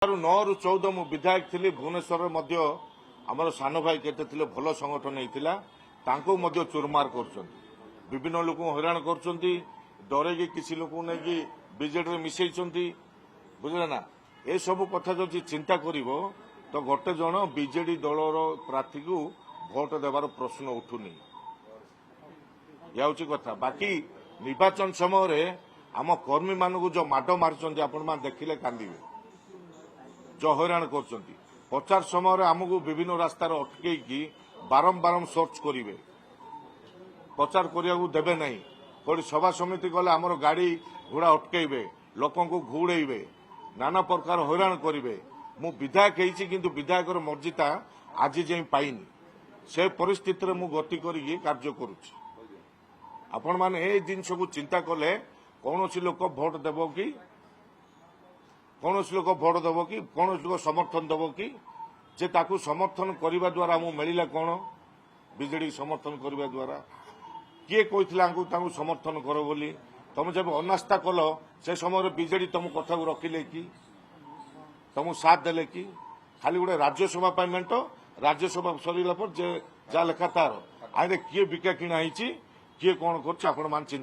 नौ रु 14 मु विधायक थी भुवनेश्वर आमर सान भाई केते थिले भल संगठन होता चुरमार कर विभिन्न लोक हैरान कर डरे किसी लोक नहीं बीजेडी मिसई बुझे ना ये सब कथा जो चिंता कर तो गोटे जन बीजेडी दलर प्रार्थी को भोट देवार प्रश्न उठुनी या कथा बाकी निर्वाचन समय आम कर्मी मान जो माड मार्च आपण देखिले कांदिबे जो हैरान कर प्रचार समय आमको विभिन्न रास्तार अटकई बारंबार सर्च करेंगे प्रचार करने देवे ना कौन सभा समिति गले आमर गाड़ी घोड़ा अटकईबे लोक घूड़े नाना प्रकार हैरान करेंगे मु विधायक होती किंतु विधायकर मर्यादा आज जाए पाइनी से परिस्थिति में गति करी कार्य करुच्ची आपण मैंने ये जिनस को चिंता कले कौन लोक भोट देव कि कौन लोक भोट देव कि कौन लोक समर्थन देव कि जे ताकू समर्थन करने द्वारा आमको मिलला कौन बीजेडी समर्थन करने द्वारा किए कहता समर्थन कर बोली तुम जब अनास्था कल से समय बीजेडी तुम कथा को रखिले कि तुमको साथ देले कि खाली गोटे राज्यसभा मेट राज्यसभा सरला पर जहाँ लेखा तार आए किए बिका किणा किए कौन कर